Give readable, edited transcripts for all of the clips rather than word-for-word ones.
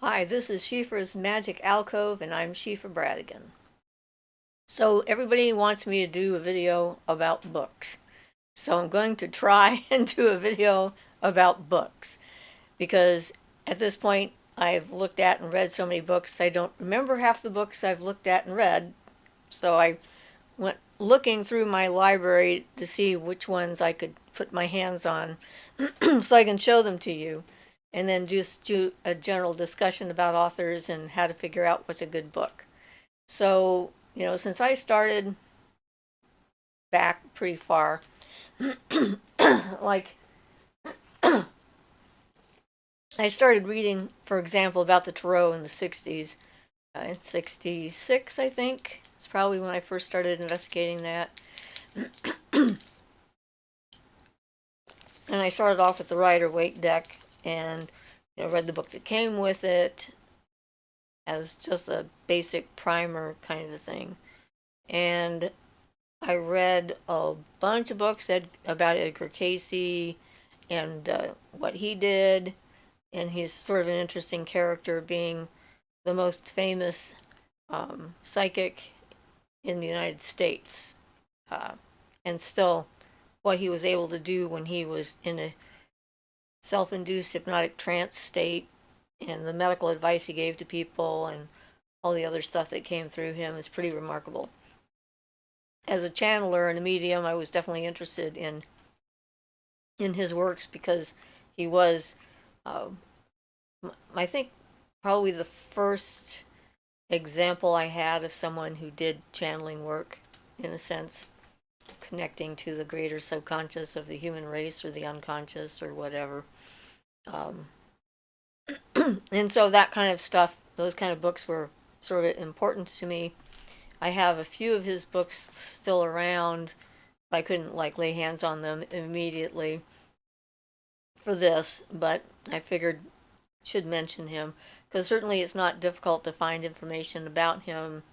Hi, this is Siofra's Magic Alcove, and I'm Siofra Bradigan. So, everybody wants me to do a video about books. So, I'm going to try and do a video about books because at this point, I've looked at and read so many books, I don't remember half the books I've looked at and read. So, I went looking through my library to see which ones I could put my hands on so I can show them to you, and then just do a general discussion about authors and how to figure out what's a good book. So, since I started back pretty far, like I started reading, for example, about the Tarot in the 60s. In 66, I think. It's probably when I first started investigating that. And I started off with the Rider-Waite deck and read the book that came with it as just a basic primer kind of a thing. And I read a bunch of books about Edgar Cayce and what he did, and he's sort of an interesting character, being the most famous psychic in the United States, uh, and still what he was able to do when he was in a self-induced hypnotic trance state, and the medical advice he gave to people, and all the other stuff that came through him is pretty remarkable. As a channeler and a medium, I was definitely interested in his works because he was, uh, I think, probably the first example I had of someone who did channeling work, in a sense, connecting to the greater subconscious of the human race or the unconscious or whatever. Um, and so that kind of stuff, those kind of books were sort of important to me. I have a few of his books still around. I couldn't lay hands on them immediately for this, but I figured should mention him because certainly it's not difficult to find information about him,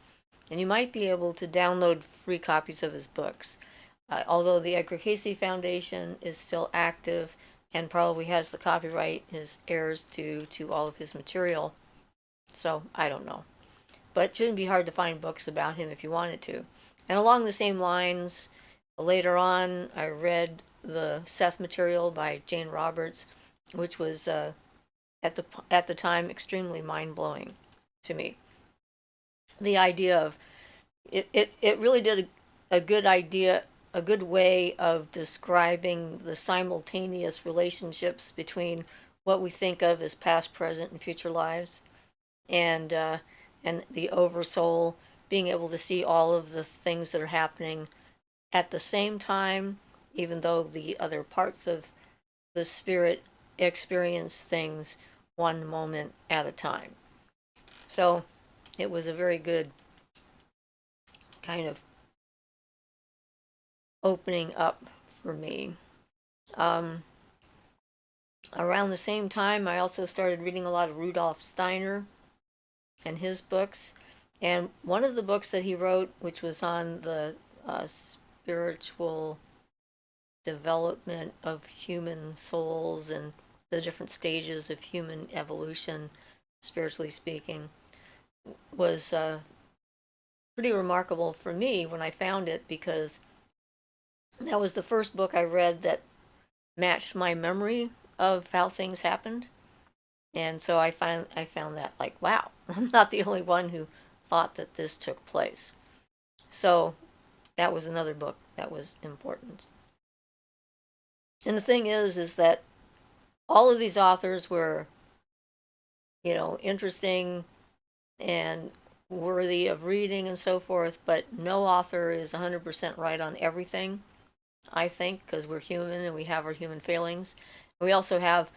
and you might be able to download free copies of his books. Although the Edgar Cayce Foundation is still active and probably has the copyright, his heirs to all of his material. So I don't know, but it shouldn't be hard to find books about him if you wanted to. And along the same lines, later on, I read the Seth material by Jane Roberts, which was at the time extremely mind blowing to me. The idea of it really did a good idea, a good way of describing the simultaneous relationships between what we think of as past, present, and future lives, and uh, and the oversoul being able to see all of the things that are happening at the same time, even though the other parts of the spirit experience things one moment at a time. So it was a very good kind of opening up for me. Um, Around the same time, I also started reading a lot of Rudolf Steiner and his books. And one of the books that he wrote, which was on the spiritual development of human souls and the different stages of human evolution, spiritually speaking, was pretty remarkable for me when I found it, because that was the first book I read that matched my memory of how things happened. And so I found that, like, wow, I'm not the only one who thought that this took place. So that was another book that was important. And the thing is that all of these authors were, interesting and worthy of reading and so forth, but no author is 100% right on everything, I think, because we're human and we have our human failings. We also have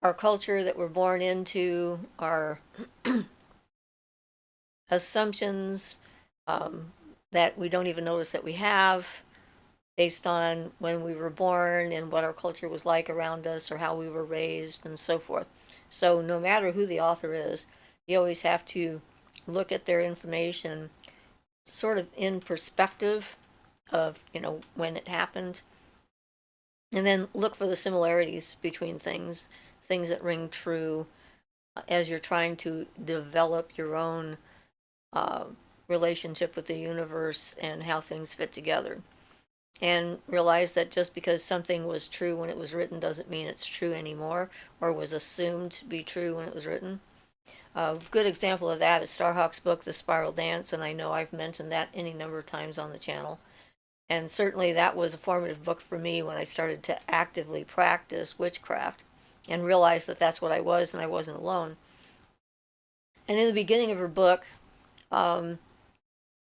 our culture that we're born into, our assumptions that we don't even notice that we have, based on when we were born and what our culture was like around us or how we were raised and so forth. So no matter who the author is, you always have to look at their information sort of in perspective of, when it happened, and then look for the similarities between things that ring true, as you're trying to develop your own uh, relationship with the universe and how things fit together. And realize that just because something was true when it was written doesn't mean it's true anymore, or was assumed to be true when it was written. A good example of that is Starhawk's book, The Spiral Dance, and I know I've mentioned that any number of times on the channel. And certainly that was a formative book for me when I started to actively practice witchcraft and realized that that's what I was and I wasn't alone. And in the beginning of her book, um,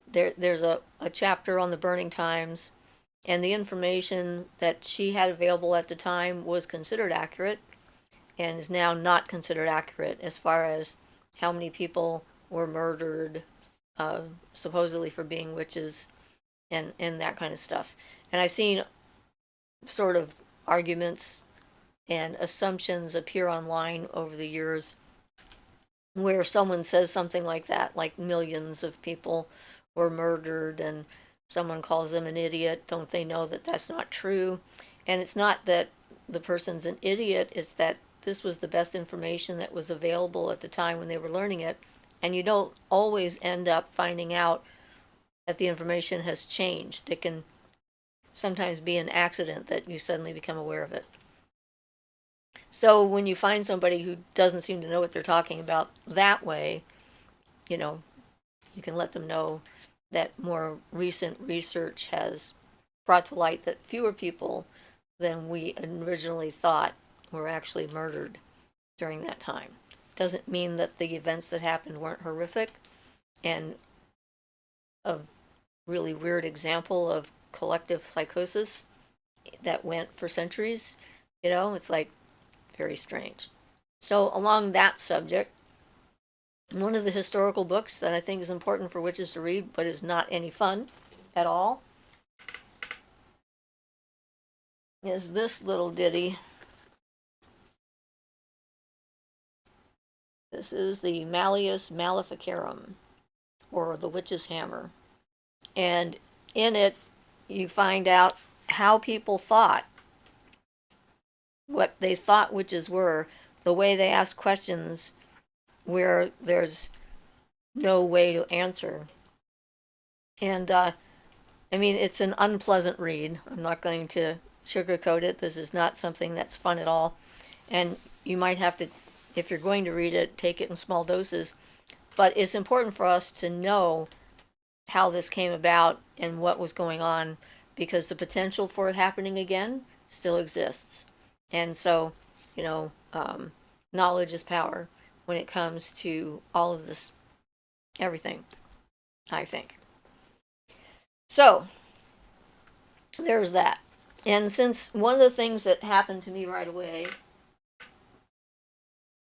there's a chapter on the burning times, and the information that she had available at the time was considered accurate and is now not considered accurate as far as how many people were murdered, uh, supposedly for being witches and that kind of stuff. And I've seen sort of arguments and assumptions appear online over the years where someone says something like that, like millions of people were murdered, and someone calls them an idiot. Don't they know that that's not true? And it's not that the person's an idiot, it's that this was the best information that was available at the time when they were learning it. And you don't always end up finding out that the information has changed. It can sometimes be an accident that you suddenly become aware of it. So when you find somebody who doesn't seem to know what they're talking about that way, you know, you can let them know that more recent research has brought to light that fewer people than we originally thought were actually murdered during that time. Doesn't mean that the events that happened weren't horrific. And a really weird example of collective psychosis that went for centuries, it's like very strange. So, along that subject, one of the historical books that I think is important for witches to read, but is not any fun at all, is this little ditty. This is the Malleus Maleficarum, or the Witch's Hammer. And in it, you find out how people thought, what they thought witches were, the way they ask questions where there's no way to answer. And I mean, it's an unpleasant read. I'm not going to sugarcoat it. This is not something that's fun at all. And you might have to, if you're going to read it, take it in small doses. But it's important for us to know how this came about and what was going on, because the potential for it happening again still exists. And so, knowledge is power when it comes to all of this, everything, I think. So, there's that. And since one of the things that happened to me right away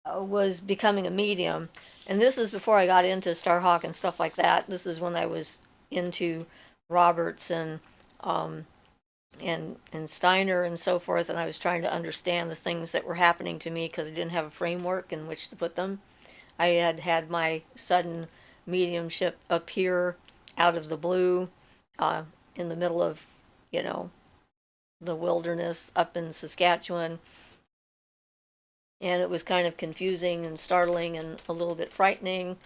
was becoming a medium, and this is before I got into Starhawk and stuff like that. This is when I was into Roberts um, and Steiner and so forth, and I was trying to understand the things that were happening to me because I didn't have a framework in which to put them. I had had my sudden mediumship appear out of the blue in the middle of, you know, the wilderness up in Saskatchewan. And it was kind of confusing and startling and a little bit frightening.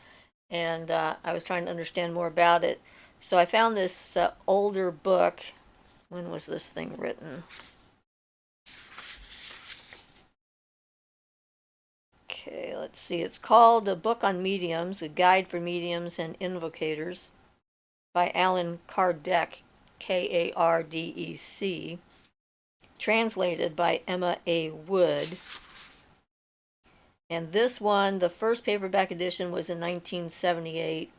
And I was trying to understand more about it. So I found this older book. When was this thing written? Okay, let's see. It's called A Book on Mediums, A Guide for Mediums and Invocators by Alan Kardec, Kardec, translated by Emma A. Wood. And this one, the first paperback edition was in 1978,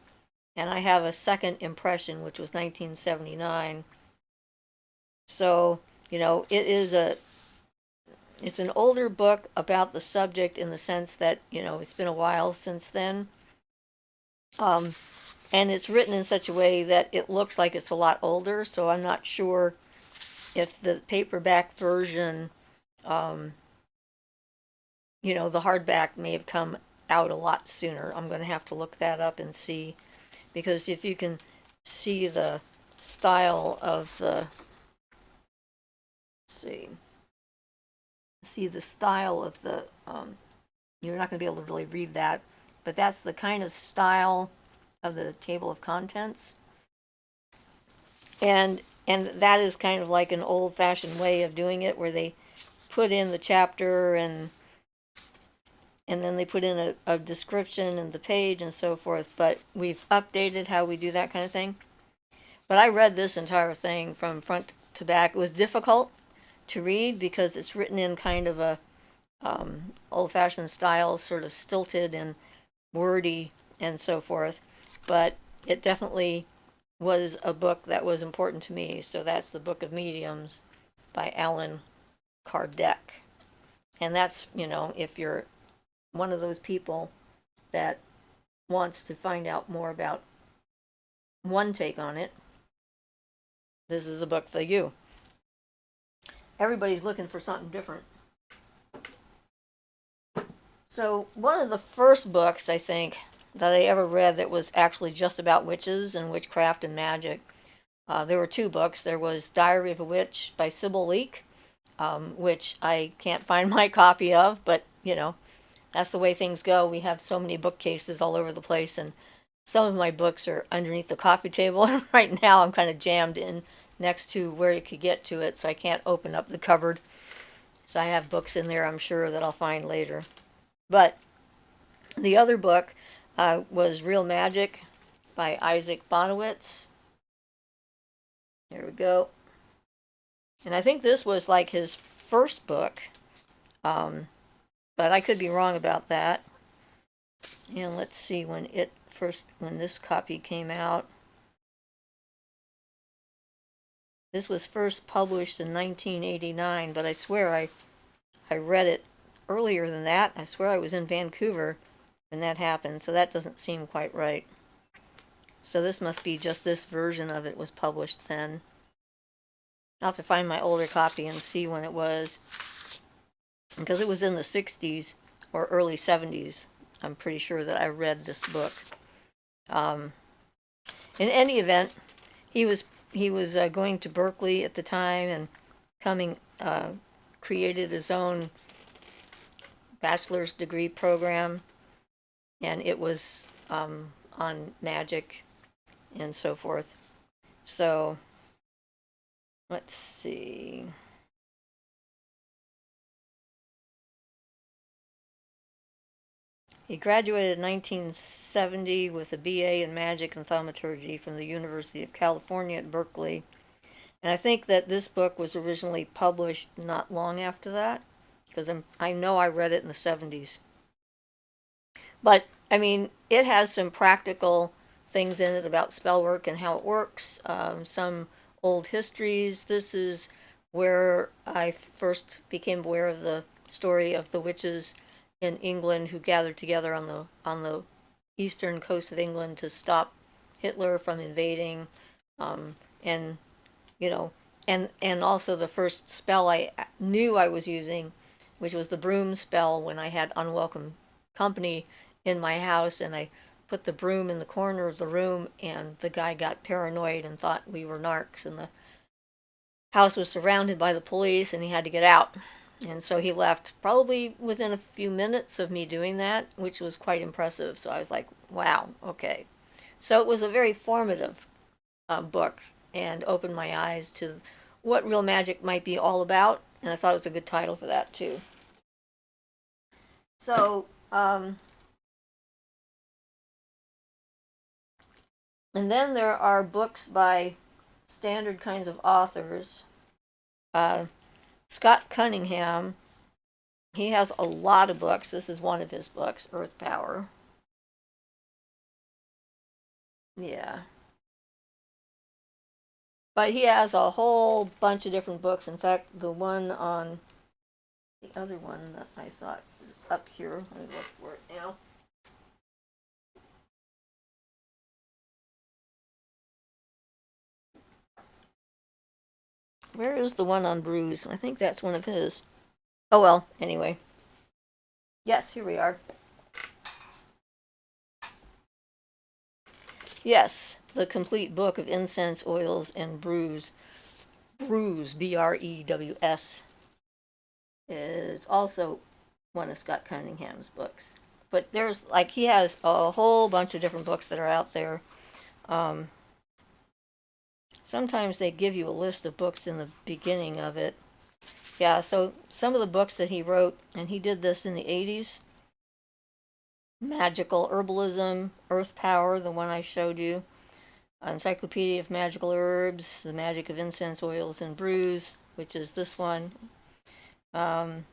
and I have a second impression, which was 1979. So, it's an older book about the subject in the sense that, it's been a while since then. And it's written in such a way that it looks like it's a lot older, so I'm not sure if the paperback version, the hardback may have come out a lot sooner. I'm going to have to look that up and see, because if you can see the style of the, see the style of the you're not going to be able to really read that, but that's the kind of style of the table of contents. And that is kind of like an old-fashioned way of doing it, where they put in the chapter and then they put in a description and the page and so forth. But we've updated how we do that kind of thing. But I read this entire thing from front to back. It was difficult to read because it's written in kind of a old-fashioned style, sort of stilted and wordy and so forth. But it definitely was a book that was important to me. So that's the Book of Mediums by Allan Kardec. And that's, if you're one of those people that wants to find out more about one take on it, this is a book for you. Everybody's looking for something different. So one of the first books, I think, that I ever read that was actually just about witches and witchcraft and magic, there were two books. There was Diary of a Witch by Sybil Leek, which I can't find my copy of, but, that's the way things go. We have so many bookcases all over the place, and some of my books are underneath the coffee table. And right now I'm kind of jammed in next to where you could get to it, so I can't open up the cupboard. So I have books in there, I'm sure, that I'll find later. But the other book was Real Magic by Isaac Bonowitz. There we go. And I think this was like his first book, but I could be wrong about that. And let's see when this copy came out. This was first published in 1989, but I swear I read it earlier than that. I swear I was in Vancouver when that happened, so that doesn't seem quite right. So this must be just this version of it was published then. I'll have to find my older copy and see when it was, because it was in the 60s or early 70s. I'm pretty sure that I read this book. In any event, he was going to Berkeley at the time and created his own bachelor's degree program, and it was on magic and so forth. So let's see. He graduated in 1970 with a BA in Magic and Thaumaturgy from the University of California at Berkeley. And I think that this book was originally published not long after that, because I know I read it in the 70s. But, I mean, it has some practical things in it about spell work and how it works, some old histories. This is where I first became aware of the story of the witches in England who gathered together on the eastern coast of England to stop Hitler from invading, and also the first spell I knew I was using, which was the broom spell, when I had unwelcome company in my house, and I put the broom in the corner of the room, and the guy got paranoid and thought we were narcs, and the house was surrounded by the police, and he had to get out. And so he left probably within a few minutes of me doing that, which was quite impressive. So I was like, wow, okay. So it was a very formative book and opened my eyes to what real magic might be all about. And I thought it was a good title for that, too. So, and then there are books by standard kinds of authors. Scott Cunningham, he has a lot of books. This is one of his books, Earth Power. Yeah. But he has a whole bunch of different books. In fact, the other one that I thought was up here, let me look for it now. Where is the one on Bruise? I think that's one of his. Oh well, anyway. Yes, here we are. Yes, the complete book of incense, oils, and brews. Brews, Brews, is also one of Scott Cunningham's books. But there's like he has a whole bunch of different books that are out there. Um, Sometimes they give you a list of books in the beginning of it. Yeah, so some of the books that he wrote, and he did this in the 80s: Magical Herbalism, Earth Power, the one I showed you, Encyclopedia of Magical Herbs, The Magic of Incense, Oils, and Brews, which is this one, um,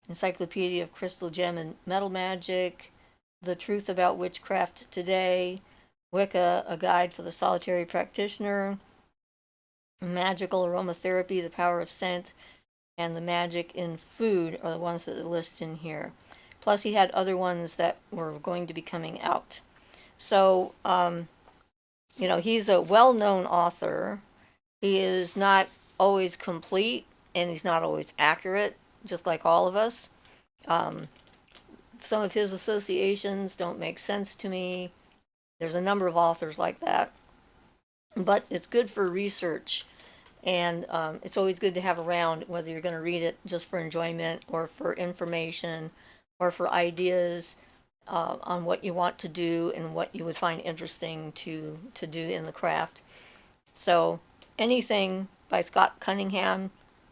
Encyclopedia of Crystal Gem and Metal Magic, The Truth About Witchcraft Today, Wicca, A Guide for the Solitary Practitioner, Magical Aromatherapy, The Power of Scent, and The Magic in Food are the ones that are listed in here. Plus, he had other ones that were going to be coming out. So, he's a well-known author. He is not always complete, and he's not always accurate, just like all of us. Um, some of his associations don't make sense to me. There's a number of authors like that. But it's good for research, and it's always good to have around, whether you're going to read it just for enjoyment or for information or for ideas on what you want to do and what you would find interesting to do in the craft. So anything by Scott Cunningham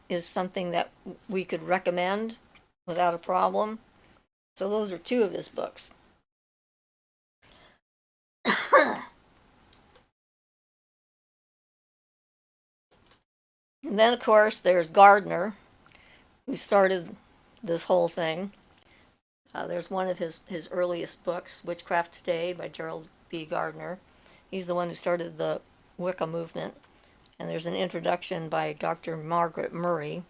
is something that we could recommend without a problem. So those are two of his books. And then, of course, there's Gardner, who started this whole thing. There's one of his earliest books, Witchcraft Today by Gerald B. Gardner. He's the one who started the Wicca movement. And there's an introduction by Dr. Margaret Murray,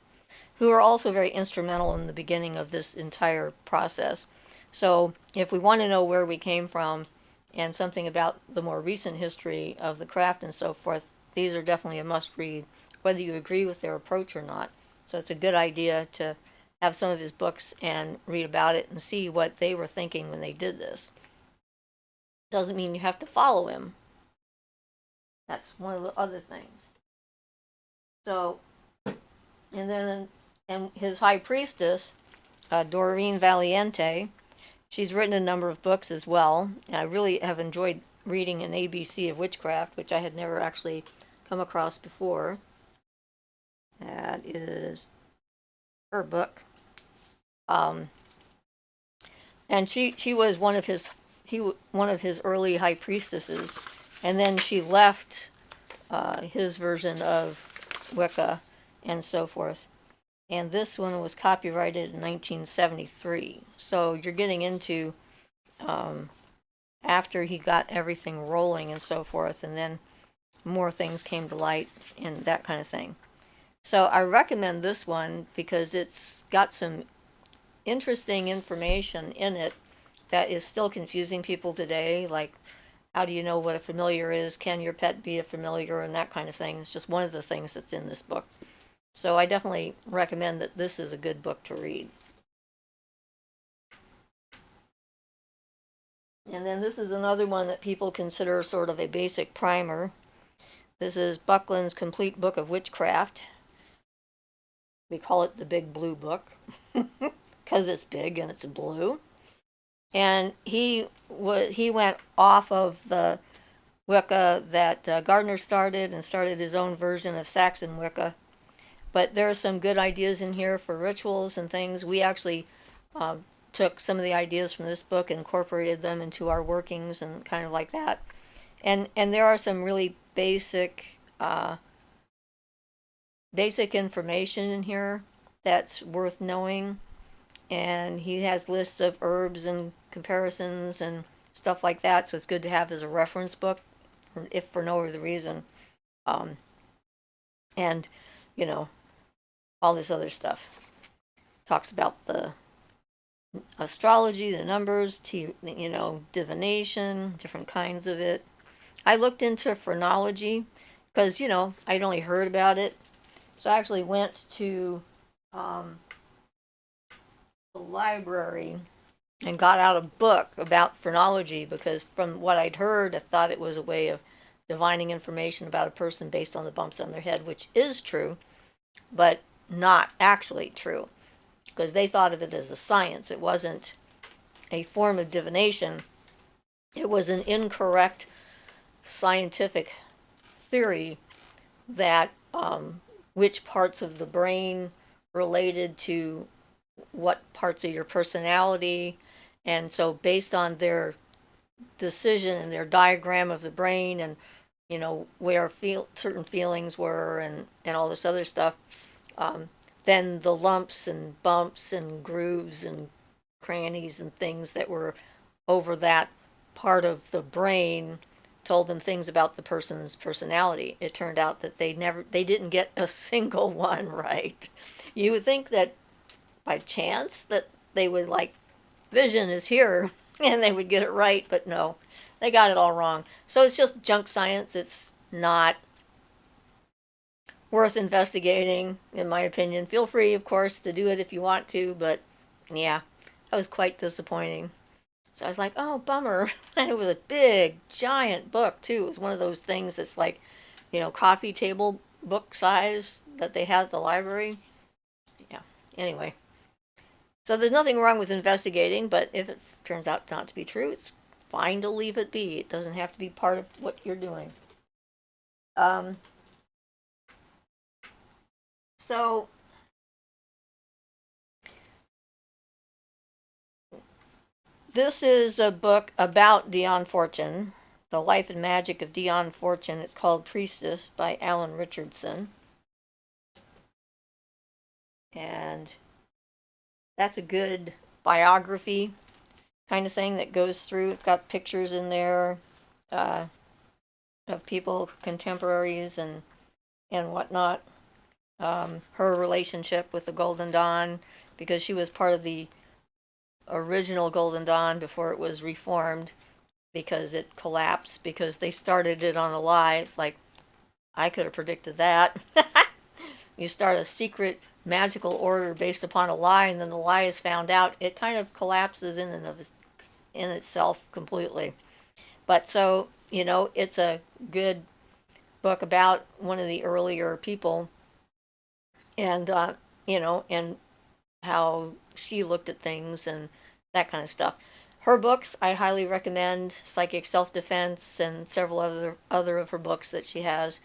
who are also very instrumental in the beginning of this entire process. So if we want to know where we came from and something about the more recent history of the craft and so forth, these are definitely a must-read, whether you agree with their approach or not. So it's a good idea to have some of his books and read about it and see what they were thinking when they did this. Doesn't mean you have to follow him. That's one of the other things. So, and his high priestess, Doreen Valiente, she's written a number of books as well, and I really have enjoyed reading an ABC of Witchcraft, which I had never actually come across before. That is her book. And she was one of his early high priestesses, and then she left his version of Wicca and so forth. And this one was copyrighted in 1973. So you're getting into after he got everything rolling and so forth, and then more things came to light and that kind of thing. So I recommend this one because it's got some interesting information in it that is still confusing people today, like how do you know what a familiar is, can your pet be a familiar, and that kind of thing. It's just one of the things that's in this book. So I definitely recommend that this is a good book to read. And then this is another one that people consider sort of a basic primer. This is Buckland's Complete Book of Witchcraft. We call it the Big Blue Book because it's big and it's blue. And he went off of the Wicca that Gardner started and started his own version of Saxon Wicca. But there are some good ideas in here for rituals and things. We actually took some of the ideas from this book and incorporated them into our workings and kind of like that. And there are some really basic information in here that's worth knowing. And he has lists of herbs and comparisons and stuff like that, so it's good to have as a reference book, if for no other reason. And, all this other stuff. Talks about the astrology, the numbers, divination, different kinds of it. I looked into phrenology because, I'd only heard about it. So I actually went to the library and got out a book about phrenology because from what I'd heard, I thought it was a way of divining information about a person based on the bumps on their head, which is true, but not actually true. because they thought of it as a science. It wasn't a form of divination. It was an incorrect scientific theory that which parts of the brain related to what parts of your personality. And so based on their decision and their diagram of the brain, and where certain feelings were, and all this other stuff, then the lumps and bumps and grooves and crannies and things that were over that part of the brain told them things about the person's personality. It turned out that they didn't get a single one right. You would think that by chance that they would, like, vision is here, and they would get it right, but no, they got it all wrong. So it's just junk science. It's not worth investigating, in my opinion. Feel free, of course, to do it if you want to, but yeah, that was quite disappointing. So I was like, oh, bummer. And it was a big, giant book, too. It was one of those things that's like, coffee table book size that they had at the library. Yeah, anyway. So there's nothing wrong with investigating, but if it turns out not to be true, it's fine to leave it be. It doesn't have to be part of what you're doing. So this is a book about Dion Fortune, The Life and Magic of Dion Fortune. It's called Priestess by Alan Richardson. And that's a good biography kind of thing that goes through. It's got pictures in there of people, contemporaries, and whatnot. Her relationship with the Golden Dawn, because she was part of the original Golden Dawn before it was reformed, because it collapsed because they started it on a lie. It's like, I could have predicted that. You start a secret magical order based upon a lie, and then the lie is found out, it kind of collapses in itself completely. But so, it's a good book about one of the earlier people, and and how she looked at things and that kind of stuff. Her books I highly recommend: Psychic Self-Defense and several other of her books that she has.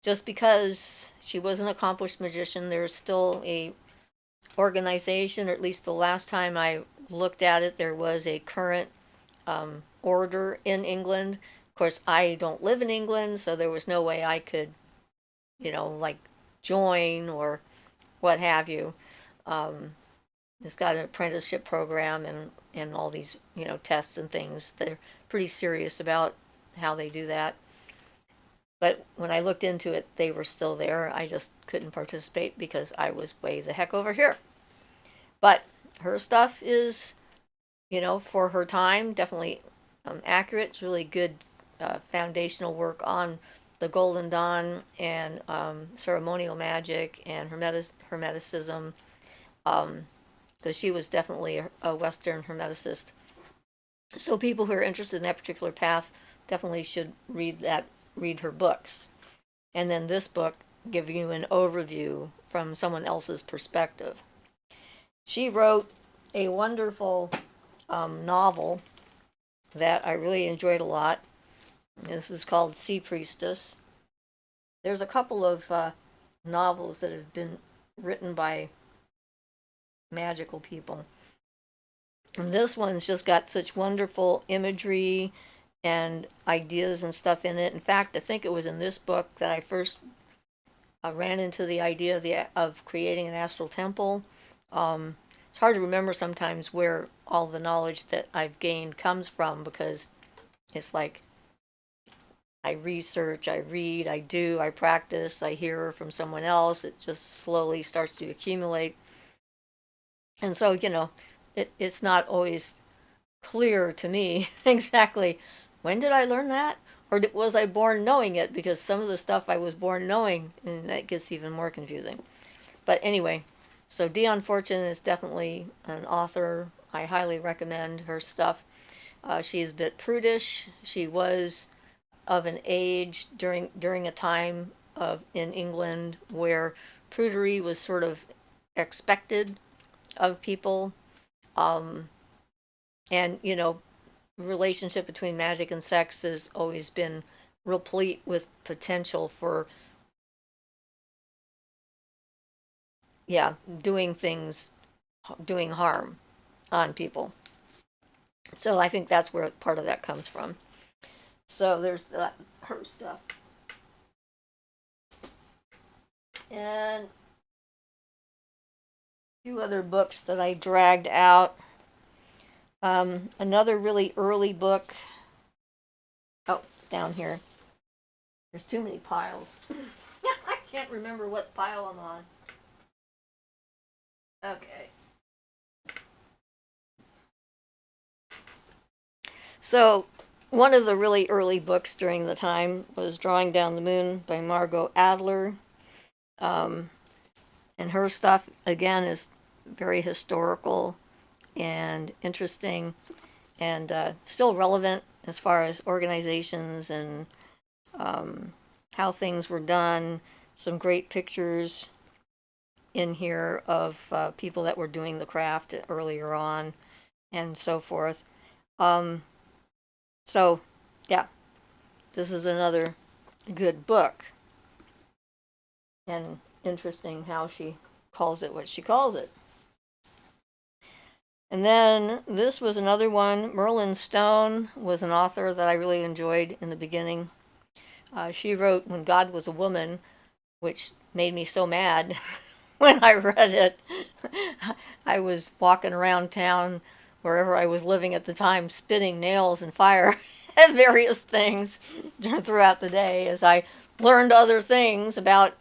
Just because she was an accomplished magician, there's still a organization, or at least the last time I looked at it, there was a current order in England. Of course, I don't live in England, so there was no way I could, like, join or what have you. It's got an apprenticeship program and all these, tests and things. They're pretty serious about how they do that. But when I looked into it, they were still there. I just couldn't participate because I was way the heck over here. But her stuff is, for her time, definitely accurate. It's really good foundational work on the Golden Dawn and ceremonial magic and hermeticism, because she was definitely a Western hermeticist. So people who are interested in that particular path definitely should read her books. And then this book gives you an overview from someone else's perspective. She wrote a wonderful novel that I really enjoyed a lot. This is called Sea Priestess. There's a couple of novels that have been written by magical people. And this one's just got such wonderful imagery and ideas and stuff in it. In fact, I think it was in this book that I first ran into the idea of creating an astral temple. It's hard to remember sometimes where all the knowledge that I've gained comes from, because it's like I research, I read, I practice, I hear from someone else. It just slowly starts to accumulate. And so, it's not always clear to me exactly when did I learn that, or was I born knowing it, because some of the stuff I was born knowing, and that gets even more confusing. But anyway, so Dion Fortune is definitely an author. I highly recommend her stuff. She's a bit prudish. She was of an age during a time in England where prudery was sort of expected, of people. Um, and, relationship between magic and sex has always been replete with potential for, yeah, doing things, doing harm on people. So I think that's where part of that comes from. So there's that, her stuff. And a few other books that I dragged out. Another really early book. Oh, it's down here. There's too many piles. I can't remember what pile I'm on. Okay. So, one of the really early books during the time was Drawing Down the Moon by Margot Adler. Um, and her stuff, again, is very historical and interesting and still relevant as far as organizations and how things were done. Some great pictures in here of people that were doing the craft earlier on and so forth. Um, so, yeah, this is another good book. And interesting how she calls it what she calls it. And then this was another one. Merlin Stone was an author that I really enjoyed in the beginning. She wrote When God Was a Woman, which made me so mad when I read it. I was walking around town, wherever I was living at the time, spitting nails and fire at various things throughout the day as I learned other things about,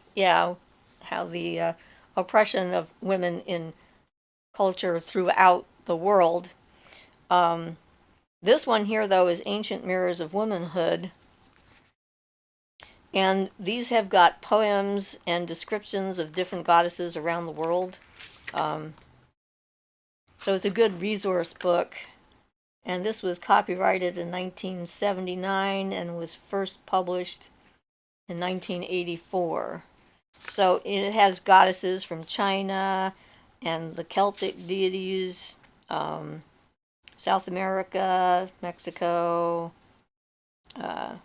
how the oppression of women in culture throughout the world. Um, this one here, though, is Ancient Mirrors of Womanhood. And these have got poems and descriptions of different goddesses around the world. Um, so it's a good resource book. And this was copyrighted in 1979 and was first published in 1984. So it has goddesses from China and the Celtic deities, South America, Mexico, uh,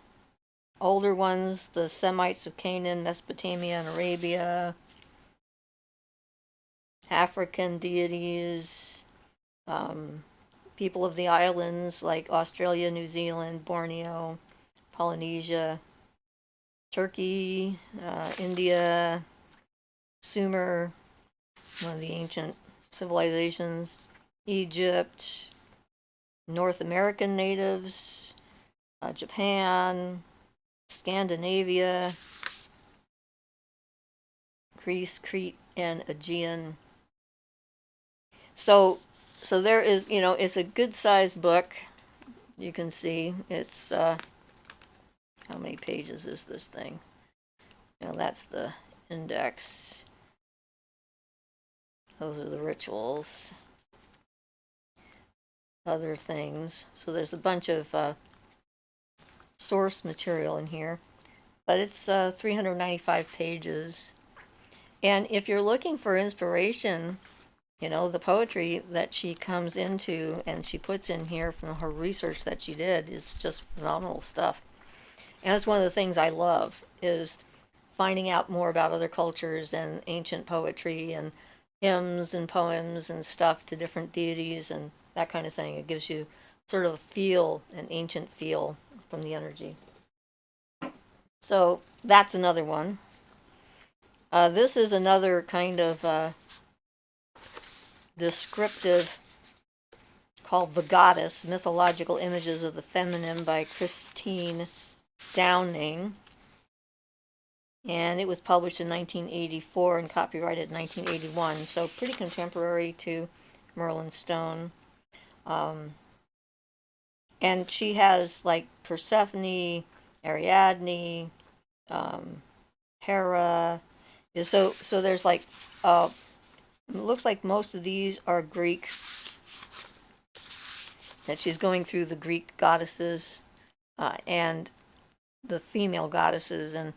older ones, the Semites of Canaan, Mesopotamia, and Arabia, African deities, um, people of the islands like Australia, New Zealand, Borneo, Polynesia, Turkey, India, Sumer, one of the ancient civilizations, Egypt, North American natives, Japan, Scandinavia, Greece, Crete, and Aegean. So, so there is, it's a good sized book. You can see it's how many pages is this thing? That's the index. Those are the rituals. Other things. So there's a bunch of source material in here, but it's 395 pages. And if you're looking for inspiration, the poetry that she comes into and she puts in here from her research that she did is just phenomenal stuff. And that's one of the things I love is finding out more about other cultures and ancient poetry and hymns and poems and stuff to different deities and that kind of thing. It gives you sort of a feel, an ancient feel from the energy. So that's another one. This is another kind of descriptive called The Goddess, Mythological Images of the Feminine by Christine Downing. And it was published in 1984 and copyrighted in 1981, so pretty contemporary to Merlin Stone. And she has like Persephone, Ariadne, Hera. So there's like, it looks like most of these are Greek. That she's going through the Greek goddesses and the female goddesses, and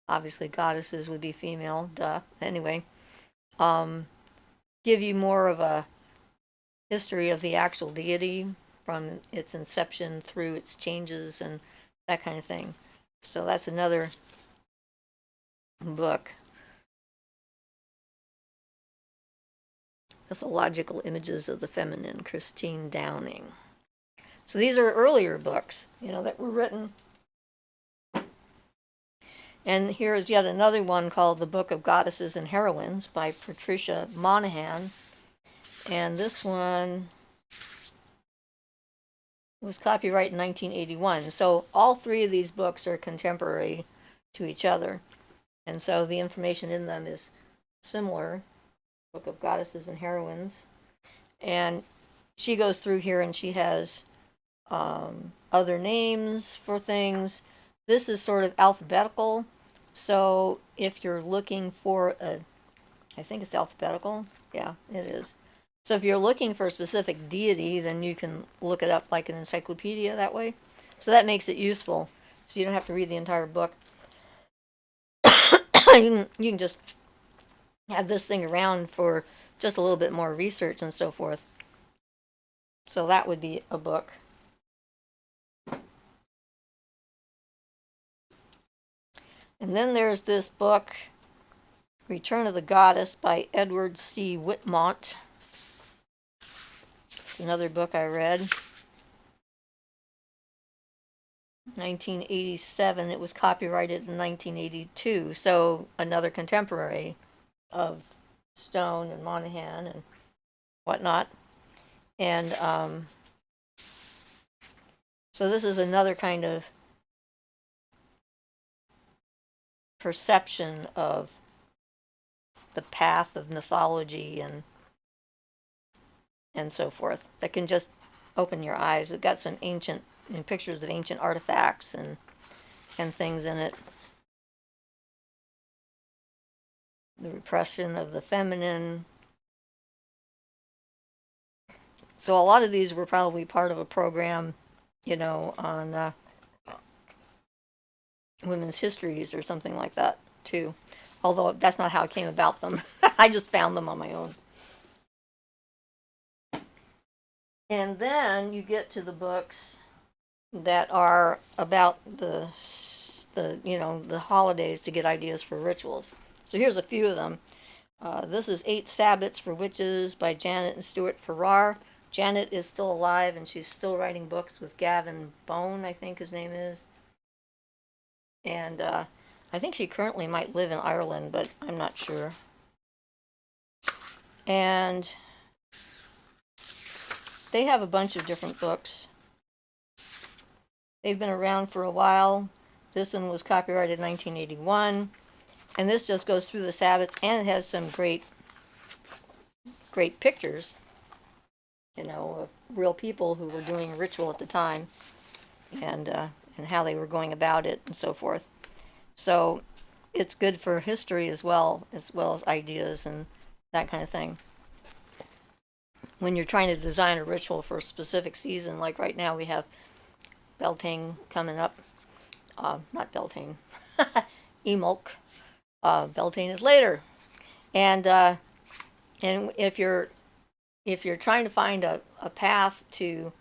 obviously goddesses would be female, duh. Anyway, give you more of a history of the actual deity from its inception through its changes and that kind of thing. So that's another book. Mythological Images of the Feminine, Christine Downing. So these are earlier books, that were written. And here is yet another one called The Book of Goddesses and Heroines by Patricia Monahan. And this one was copyrighted in 1981. So all three of these books are contemporary to each other. And so the information in them is similar. Book of Goddesses and Heroines. And she goes through here and she has other names for things. This is sort of alphabetical. So if you're looking for I think it's alphabetical. Yeah, it is. So if you're looking for a specific deity, then you can look it up like an encyclopedia that way. So that makes it useful. So you don't have to read the entire book. You can just have this thing around for just a little bit more research and so forth. So that would be a book. And then there's this book, Return of the Goddess by Edward C. Whitmont. It's another book I read. 1987. It was copyrighted in 1982. So another contemporary of Stone and Monahan and whatnot. And so this is another kind of perception of the path of mythology and so forth that can just open your eyes. It's got some ancient pictures of ancient artifacts and things in it. The repression of the feminine. So a lot of these were probably part of a program, on women's histories or something like that too. Although that's not how I came about them. I just found them on my own. And then you get to the books that are about the holidays to get ideas for rituals. So here's a few of them. This is 8 Sabbats for Witches by Janet and Stuart Farrar. Janet is still alive and she's still writing books with Gavin Bone, I think his name is. And I think she currently might live in Ireland, but I'm not sure. And they have a bunch of different books. They've been around for a while. This one was copyrighted in 1981. And this just goes through the Sabbats, and it has some great pictures, of real people who were doing ritual at the time, and how they were going about it and so forth. So it's good for history as well as ideas and that kind of thing. When you're trying to design a ritual for a specific season, like right now we have Beltane coming up. Not Beltane. Emulk. Beltane is later. And if you're trying to find a path to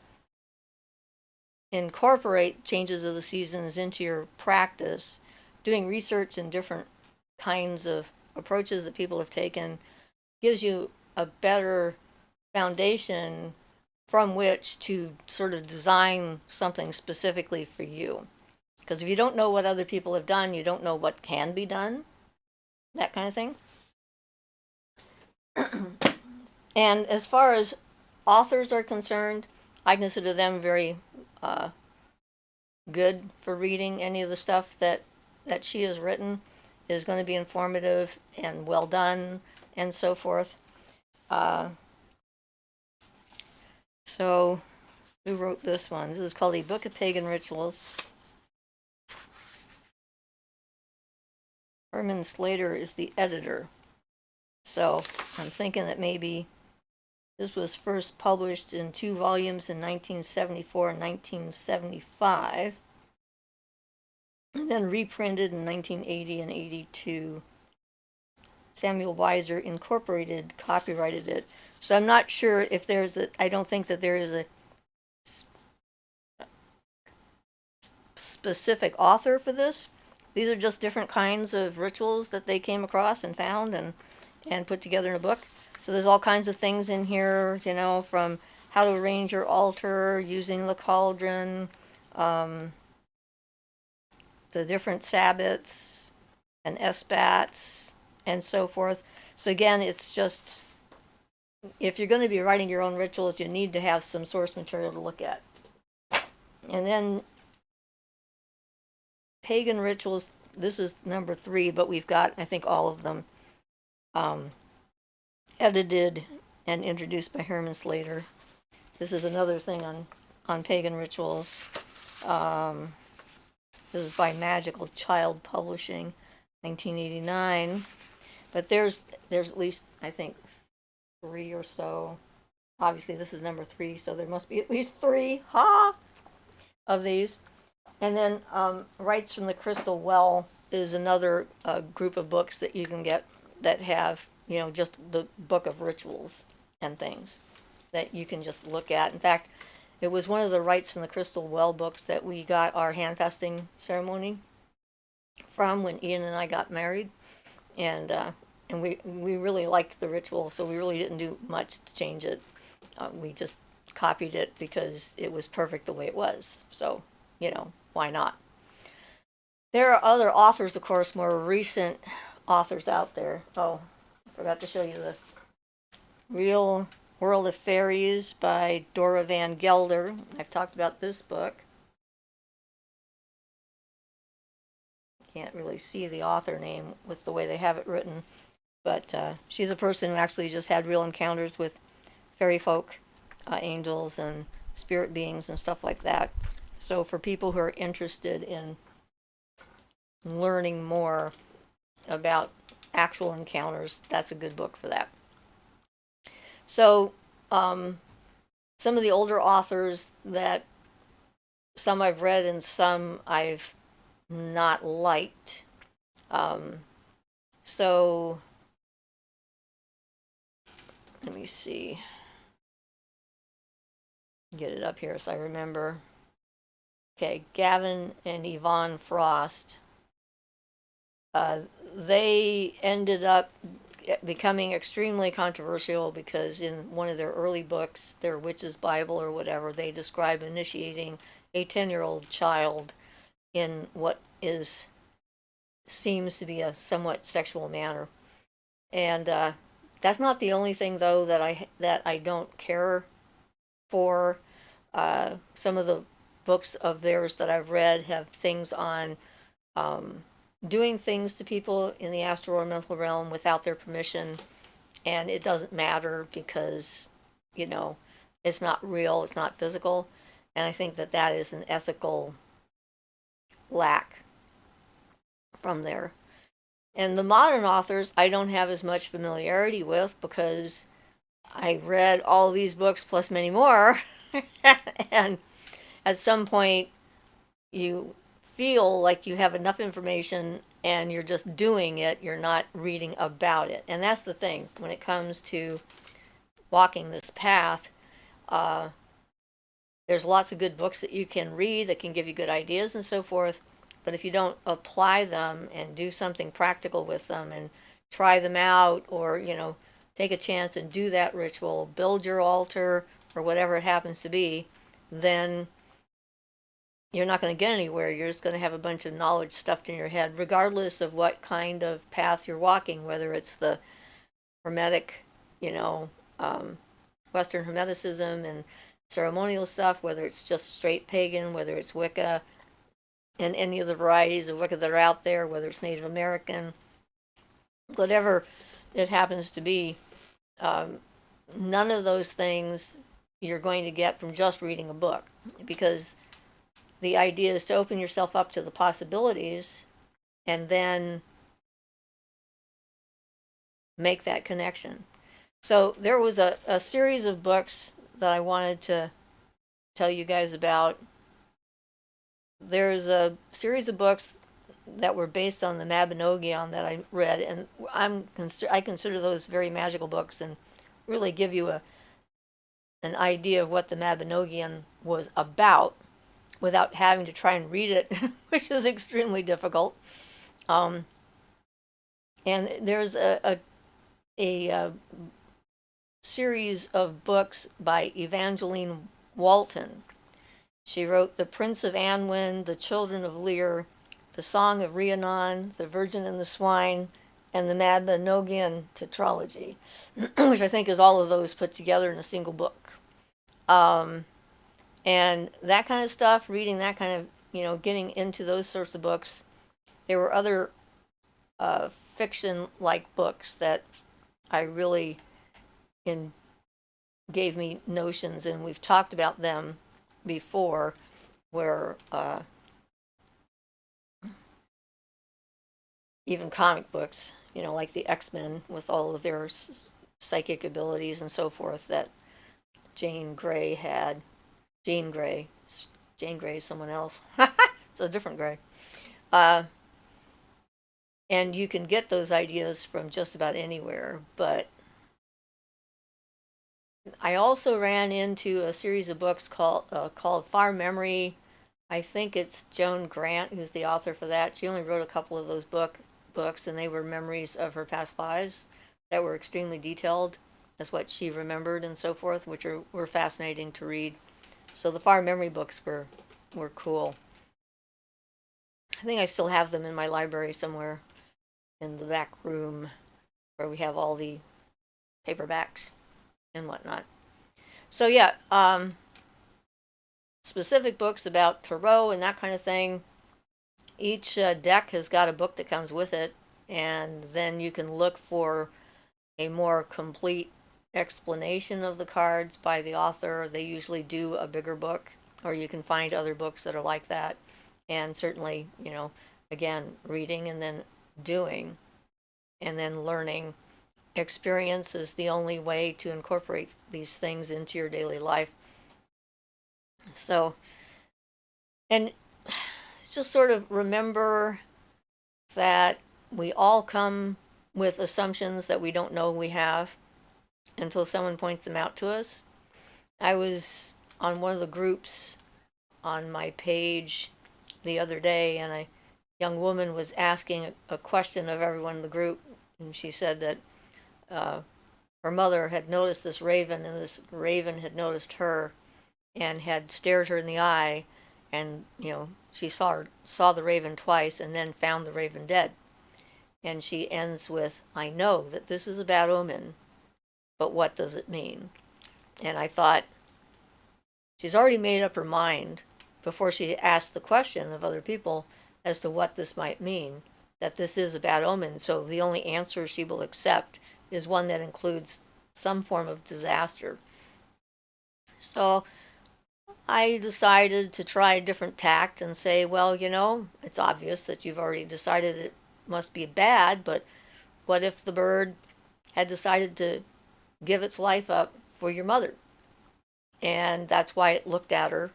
incorporate changes of the seasons into your practice, doing research in different kinds of approaches that people have taken gives you a better foundation from which to sort of design something specifically for you. Because if you don't know what other people have done, you don't know what can be done, that kind of thing. And as far as authors are concerned, I consider them very good for reading. Any of the stuff that she has written is going to be informative and well done and so forth. So who wrote this one? This is called A Book of Pagan Rituals. Herman Slater is the editor. So I'm thinking that maybe this was first published in 2 volumes in 1974 and 1975, and then reprinted in 1980 and 82. Samuel Weiser incorporated, copyrighted it. So I'm not sure if I don't think that there is a specific author for this. These are just different kinds of rituals that they came across and found and put together in a book. So there's all kinds of things in here, from how to arrange your altar using the cauldron, um, the different sabbats and esbats and so forth. So again, it's just, if you're going to be writing your own rituals, you need to have some source material to look at. And then pagan rituals, this is number 3, but we've got, I think, all of them edited and introduced by Herman Slater. This is another thing on pagan rituals. This is by Magical Child Publishing, 1989. But there's at least, I think, 3 or so. Obviously, this is number 3, so there must be at least 3 of these. And then Rites from the Crystal Well is another group of books that you can get that have, just the book of rituals and things that you can just look at. In fact, it was one of the Rites from the Crystal Well books that we got our handfasting ceremony from when Ian and I got married. And we really liked the ritual, so we really didn't do much to change it. We just copied it because it was perfect the way it was. So, why not? There are other authors, of course, more recent authors out there. Oh, I forgot to show you the Real World of Fairies by Dora Van Gelder. I've talked about this book. Can't really see the author name with the way they have it written, but she's a person who actually just had real encounters with fairy folk, angels and spirit beings and stuff like that. So for people who are interested in learning more about actual encounters, that's a good book for that. So some of the older authors that some I've read and some I've not liked. So let me see. Get it up here so I remember. Okay, Gavin and Yvonne Frost. They ended up becoming extremely controversial because in one of their early books, their Witch's Bible or whatever, they describe initiating a 10-year-old child in what seems to be a somewhat sexual manner. And that's not the only thing, though, that I don't care for. Some of the books of theirs that I've read have things on doing things to people in the astral or mental realm without their permission, and it doesn't matter because, it's not real, it's not physical, and I think that is an ethical lack from there. And the modern authors I don't have as much familiarity with because I read all these books plus many more and at some point you feel like you have enough information and you're just doing it, you're not reading about it. And that's the thing when it comes to walking this path. There's lots of good books that you can read that can give you good ideas and so forth, but if you don't apply them and do something practical with them and try them out, or take a chance and do that ritual, build your altar or whatever it happens to be, then you're not going to get anywhere. You're just going to have a bunch of knowledge stuffed in your head, regardless of what kind of path you're walking, whether it's the hermetic, Western hermeticism and ceremonial stuff, whether it's just straight pagan, whether it's Wicca, and any of the varieties of Wicca that are out there, whether it's Native American, whatever it happens to be, none of those things you're going to get from just reading a book, because the idea is to open yourself up to the possibilities and then make that connection. So there was a series of books that I wanted to tell you guys about. There's a series of books that were based on the Mabinogion that I read, and I consider those very magical books and really give you an idea of what the Mabinogion was about without having to try and read it, which is extremely difficult. Um, and there's a series of books by Evangeline Walton. She wrote The Prince of Anwen, The Children of Lear, The Song of Rhiannon, The Virgin and the Swine, and the Mabinogion Tetralogy, which I think is all of those put together in a single book. And that kind of stuff, reading that kind of, getting into those sorts of books. There were other fiction-like books that I really gave me notions, and we've talked about them before, where even comic books, like the X-Men with all of their psychic abilities and so forth that Jane Grey had. Jane Grey is someone else. It's a different Grey. And you can get those ideas from just about anywhere, but I also ran into a series of books called Far Memory. I think it's Joan Grant who's the author for that. She only wrote a couple of those books, and they were memories of her past lives that were extremely detailed as what she remembered and so forth, which were fascinating to read. So the Far Memory books were cool. I think I still have them in my library somewhere in the back room where we have all the paperbacks and whatnot. So yeah, specific books about tarot and that kind of thing. Each deck has got a book that comes with it, and then you can look for a more complete explanation of the cards by the author. They usually do a bigger book, or you can find other books that are like that. And certainly, again, reading and then doing and then learning. Experience is the only way to incorporate these things into your daily life. So, and just sort of remember that we all come with assumptions that we don't know we have until someone points them out to us. I was on one of the groups on my page the other day, and a young woman was asking a question of everyone in the group, and she said that her mother had noticed this raven, and this raven had noticed her and had stared her in the eye, and she saw the raven twice and then found the raven dead. And she ends with, "I know that this is a bad omen, but what does it mean?" And I thought, she's already made up her mind before she asked the question of other people as to what this might mean, that this is a bad omen. So the only answer she will accept is one that includes some form of disaster. So I decided to try a different tact and say, well, it's obvious that you've already decided it must be bad, but what if the bird had decided to give its life up for your mother? And that's why it looked at her,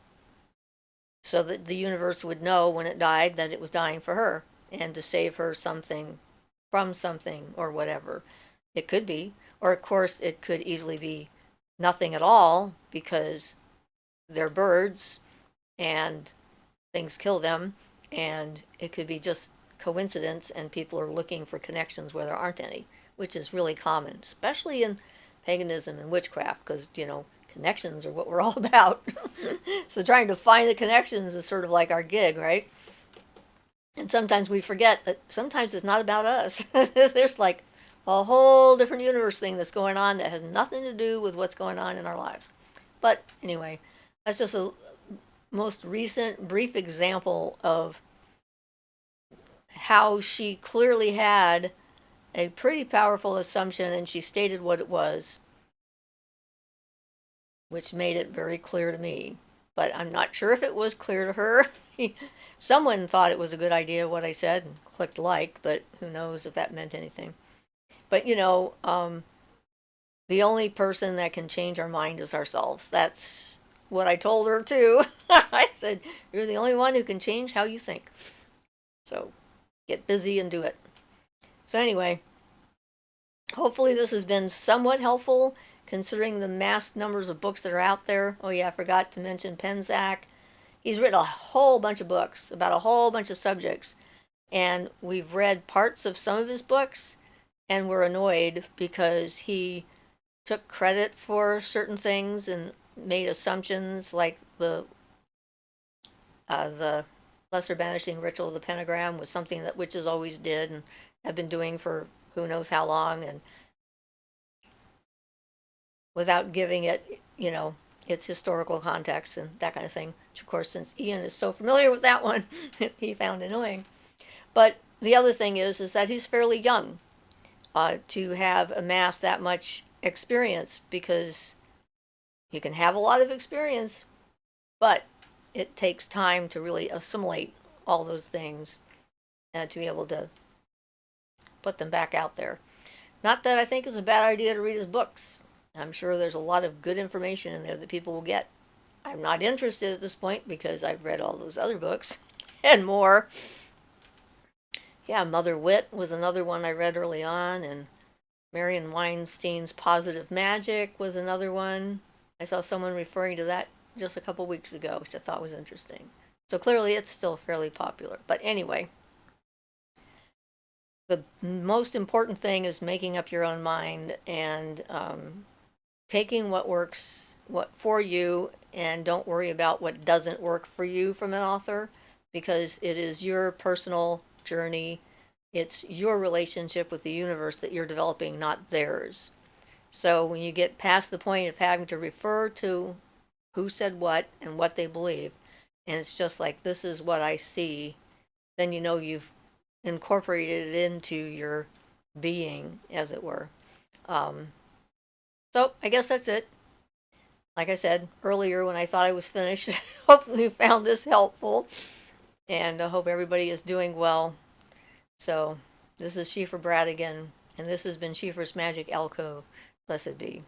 so that the universe would know when it died that it was dying for her and to save her something from something or whatever it could be. Or, of course, it could easily be nothing at all because they're birds and things kill them, and it could be just coincidence and people are looking for connections where there aren't any, which is really common, especially in paganism and witchcraft, because connections are what we're all about. So trying to find the connections is sort of like our gig, right? And sometimes we forget that sometimes it's not about us. There's like a whole different universe thing that's going on that has nothing to do with what's going on in our lives. But anyway, that's just a most recent brief example of how she clearly had a pretty powerful assumption, and she stated what it was, which made it very clear to me. But I'm not sure if it was clear to her. Someone thought it was a good idea what I said and clicked like, but who knows if that meant anything. But the only person that can change our mind is ourselves. That's what I told her too. I said, you're the only one who can change how you think. So get busy and do it. So anyway, hopefully this has been somewhat helpful considering the mass numbers of books that are out there. Oh yeah, I forgot to mention Penzac. He's written a whole bunch of books about a whole bunch of subjects, and we've read parts of some of his books, and we're annoyed because he took credit for certain things and made assumptions like the lesser banishing ritual of the pentagram was something that witches always did and have been doing for who knows how long, and without giving it, its historical context and that kind of thing. Which, of course, since Ian is so familiar with that one, he found annoying. But the other thing is that he's fairly young to have amassed that much experience, because you can have a lot of experience, but it takes time to really assimilate all those things and to be able to put them back out there. Not that I think it's a bad idea to read his books. I'm sure there's a lot of good information in there that people will get. I'm not interested at this point because I've read all those other books and more. Yeah, Mother Wit was another one I read early on, and Marion Weinstein's Positive Magic was another one. I saw someone referring to that just a couple weeks ago, which I thought was interesting. So clearly it's still fairly popular. But anyway, the most important thing is making up your own mind and taking what works for you, and don't worry about what doesn't work for you from an author, because it is your personal journey. It's your relationship with the universe that you're developing, not theirs. So when you get past the point of having to refer to who said what and what they believe, and it's just like, this is what I see, then you know you've incorporated it into your being, as it were. Um, so I guess that's it. Like I said earlier when I thought I was finished, hopefully you found this helpful, and I hope everybody is doing well. So this is Siofra Brad again, and this has been Siofra's Magic Alcove. Blessed be.